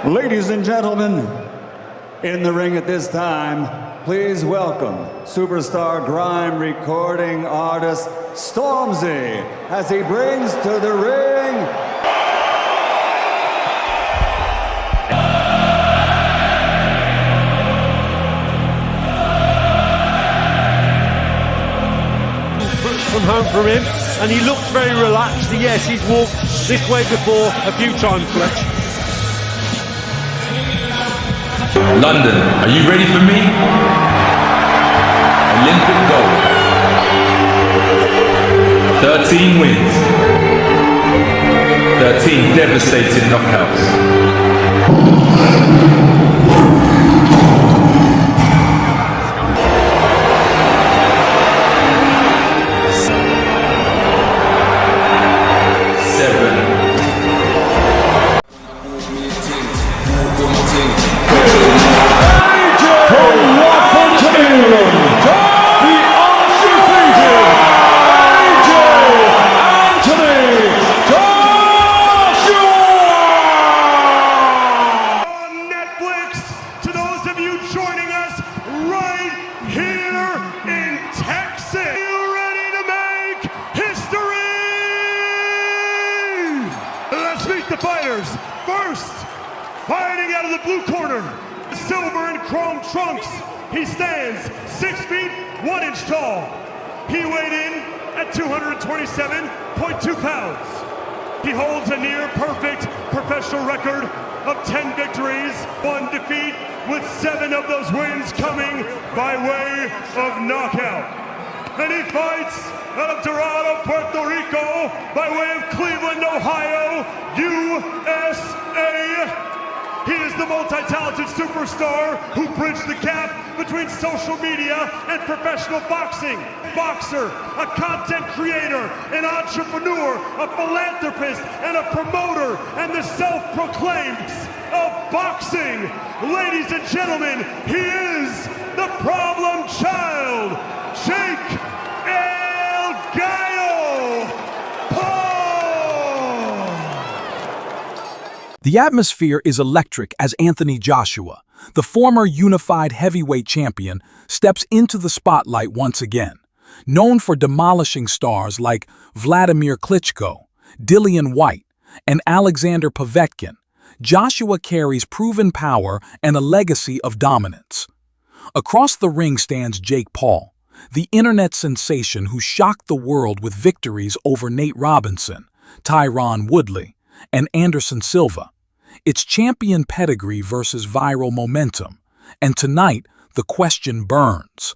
Ladies and gentlemen, in the ring at this time, please welcome superstar grime recording artist Stormzy as he brings to the ring from home from him, and he looks very relaxed. Yes, he's walked this way before a few times, Fletch. London, are you ready for me? Olympic gold. 13 wins. 13 devastating knockouts. First, fighting out of the blue corner, silver and chrome trunks. He stands 6 feet 1 inch tall. He weighed in at 227.2 pounds. He holds a near perfect professional record of 10 victories, 1 defeat, with 7 of those wins coming by way of knockout. And he fights out of Dorado, Puerto Rico, by way of Cleveland, Ohio, USA. He is the multi-talented superstar who bridged the gap between social media and professional boxing. Boxer, a content creator, an entrepreneur, a philanthropist, and a promoter, and the self-proclaimed of boxing. Ladies and gentlemen, he is the problem child, Jake The atmosphere is electric as Anthony Joshua, the former unified heavyweight champion, steps into the spotlight once again. Known for demolishing stars like Vladimir Klitschko, Dillian Whyte, and Alexander Povetkin, Joshua carries proven power and a legacy of dominance. Across the ring stands Jake Paul, the internet sensation who shocked the world with victories over Nate Robinson, Tyron Woodley, and Anderson Silva. It's champion pedigree versus viral momentum, and tonight the question burns.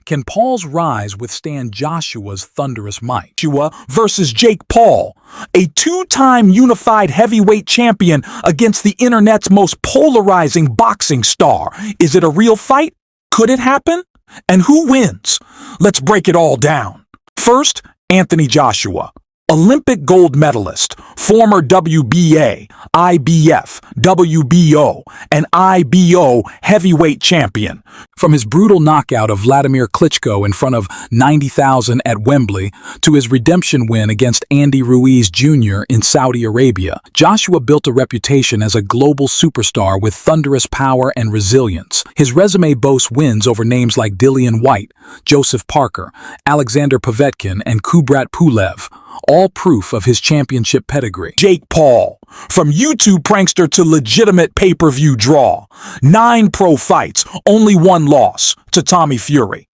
Can Paul's rise withstand Joshua's thunderous might? Joshua versus Jake Paul, a 2-time unified heavyweight champion against the internet's most polarizing boxing star. Is it a real fight? Could it happen? And who wins? Let's break it all down. First, Anthony Joshua. Olympic gold medalist, former WBA, IBF, WBO, and IBO heavyweight champion. From his brutal knockout of Vladimir Klitschko in front of 90,000 at Wembley to his redemption win against Andy Ruiz Jr. in Saudi Arabia, Joshua built a reputation as a global superstar with thunderous power and resilience. His resume boasts wins over names like Dillian Whyte, Joseph Parker, Alexander Povetkin, and Kubrat Pulev, all proof of his championship pedigree. Jake Paul, from YouTube prankster to legitimate pay-per-view draw. 9 pro fights, only 1 loss, to Tommy Fury.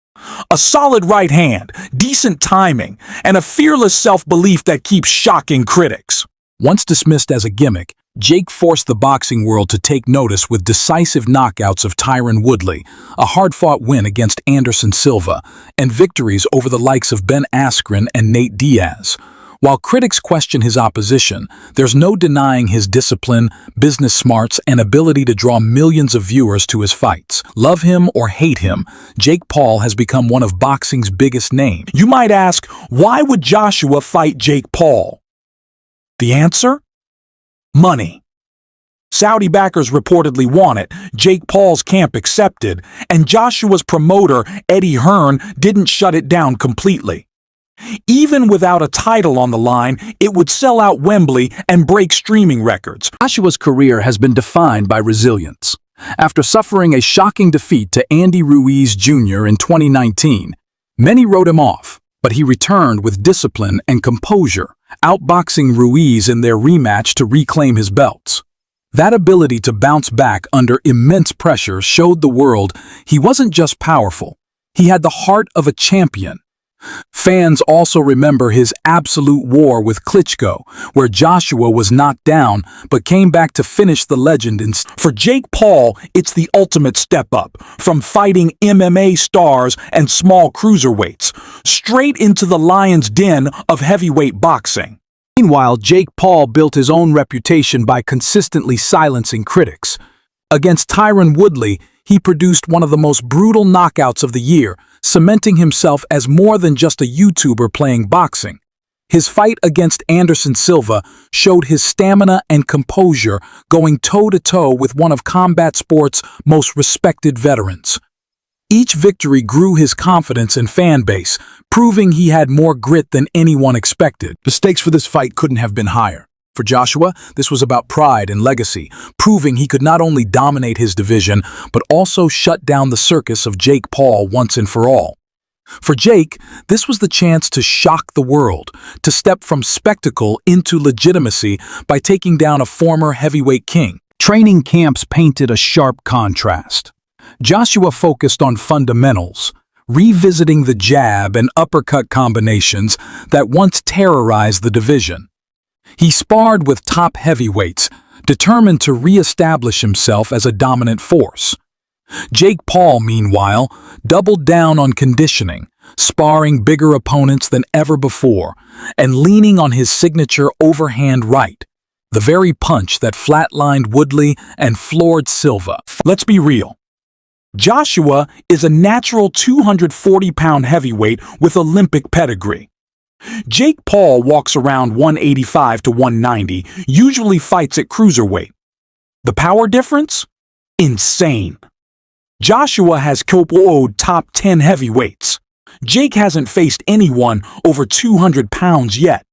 A solid right hand, decent timing, and a fearless self-belief that keeps shocking critics. Once dismissed as a gimmick, Jake forced the boxing world to take notice with decisive knockouts of Tyron Woodley, a hard-fought win against Anderson Silva, and victories over the likes of Ben Askren and Nate Diaz. While critics question his opposition, there's no denying his discipline, business smarts, and ability to draw millions of viewers to his fights. Love him or hate him, Jake Paul has become one of boxing's biggest names. You might ask, why would Joshua fight Jake Paul? The answer? Money. Saudi backers reportedly want it, Jake Paul's camp accepted, and Joshua's promoter, Eddie Hearn, didn't shut it down completely. Even without a title on the line, it would sell out Wembley and break streaming records. Joshua's career has been defined by resilience. After suffering a shocking defeat to Andy Ruiz Jr. in 2019, many wrote him off, but he returned with discipline and composure, outboxing Ruiz in their rematch to reclaim his belts. That ability to bounce back under immense pressure showed the world he wasn't just powerful, he had the heart of a champion. Fans also remember his absolute war with Klitschko, where Joshua was knocked down but came back to finish the legend. For Jake Paul, it's the ultimate step up, from fighting MMA stars and small cruiserweights, straight into the lion's den of heavyweight boxing. Meanwhile, Jake Paul built his own reputation by consistently silencing critics. Against Tyron Woodley, he produced one of the most brutal knockouts of the year, cementing himself as more than just a YouTuber playing boxing. His fight against Anderson Silva showed his stamina and composure, going toe-to-toe with one of combat sports' most respected veterans. Each victory grew his confidence and fan base, proving he had more grit than anyone expected. The stakes for this fight couldn't have been higher. For Joshua, this was about pride and legacy, proving he could not only dominate his division, but also shut down the circus of Jake Paul once and for all. For Jake, this was the chance to shock the world, to step from spectacle into legitimacy by taking down a former heavyweight king. Training camps painted a sharp contrast. Joshua focused on fundamentals, revisiting the jab and uppercut combinations that once terrorized the division. He sparred with top heavyweights, determined to re-establish himself as a dominant force. Jake Paul, meanwhile, doubled down on conditioning, sparring bigger opponents than ever before, and leaning on his signature overhand right, the very punch that flatlined Woodley and floored Silva. Let's be real. Joshua is a natural 240-pound heavyweight with Olympic pedigree. Jake Paul walks around 185 to 190, usually fights at cruiserweight. The power difference? Insane. Joshua has KO'd top 10 heavyweights. Jake hasn't faced anyone over 200 pounds yet.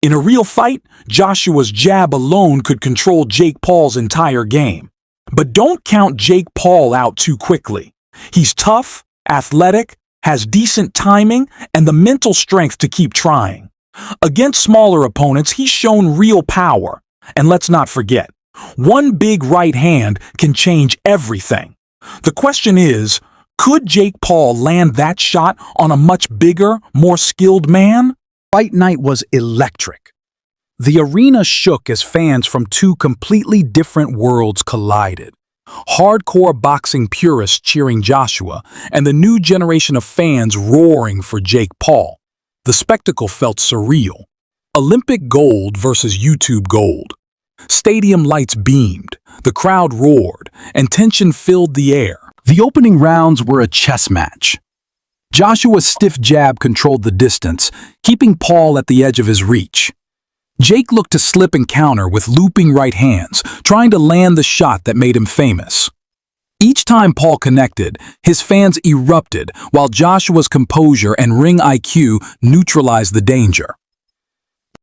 In a real fight, Joshua's jab alone could control Jake Paul's entire game. But don't count Jake Paul out too quickly. He's tough, athletic, has decent timing, and the mental strength to keep trying. Against smaller opponents, he's shown real power. And let's not forget, one big right hand can change everything. The question is, could Jake Paul land that shot on a much bigger, more skilled man? Fight night was electric. The arena shook as fans from two completely different worlds collided. Hardcore boxing purists cheering Joshua, and the new generation of fans roaring for Jake Paul. The spectacle felt surreal. Olympic gold versus YouTube gold. Stadium lights beamed, the crowd roared, and tension filled the air. The opening rounds were a chess match. Joshua's stiff jab controlled the distance, keeping Paul at the edge of his reach. Jake looked to slip and counter with looping right hands, trying to land the shot that made him famous. Each time Paul connected, his fans erupted, while Joshua's composure and ring IQ neutralized the danger.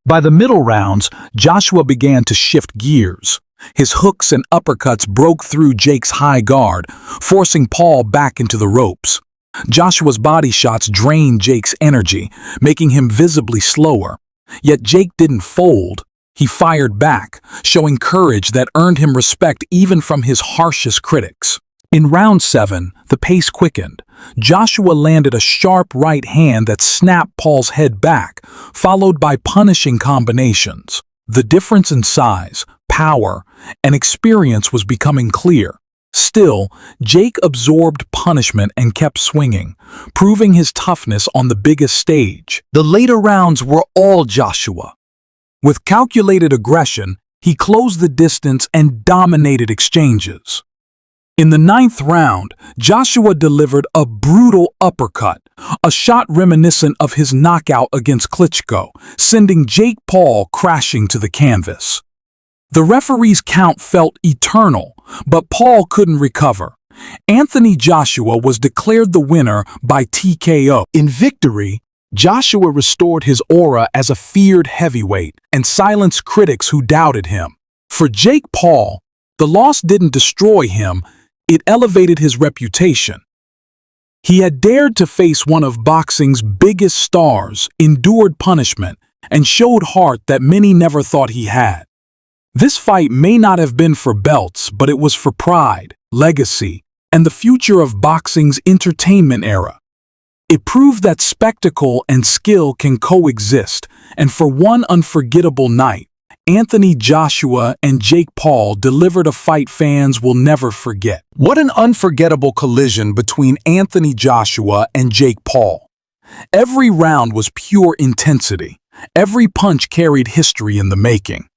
By the middle rounds, Joshua began to shift gears. His hooks and uppercuts broke through Jake's high guard, forcing Paul back into the ropes. Joshua's body shots drained Jake's energy, making him visibly slower. Yet Jake didn't fold. He fired back, showing courage that earned him respect even from his harshest critics. In round 7, the pace quickened. Joshua landed a sharp right hand that snapped Paul's head back, followed by punishing combinations. The difference in size, power, and experience was becoming clear. Still, Jake absorbed punishment and kept swinging, proving his toughness on the biggest stage. The later rounds were all Joshua. With calculated aggression, he closed the distance and dominated exchanges. In the 9th round, Joshua delivered a brutal uppercut, a shot reminiscent of his knockout against Klitschko, sending Jake Paul crashing to the canvas. The referee's count felt eternal, but Paul couldn't recover. Anthony Joshua was declared the winner by TKO. In victory, Joshua restored his aura as a feared heavyweight and silenced critics who doubted him. For Jake Paul, the loss didn't destroy him, it elevated his reputation. He had dared to face one of boxing's biggest stars, endured punishment, and showed heart that many never thought he had. This fight may not have been for belts, but it was for pride, legacy, and the future of boxing's entertainment era. It proved that spectacle and skill can coexist, and for one unforgettable night, Anthony Joshua and Jake Paul delivered a fight fans will never forget. What an unforgettable collision between Anthony Joshua and Jake Paul. Every round was pure intensity. Every punch carried history in the making.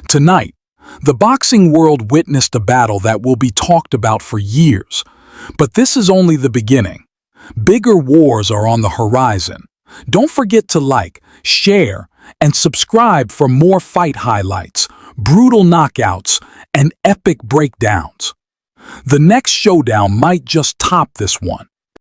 Tonight, the boxing world witnessed a battle that will be talked about for years. But this is only the beginning. Bigger wars are on the horizon. Don't forget to like, share, and subscribe for more fight highlights, brutal knockouts, and epic breakdowns. The next showdown might just top this one.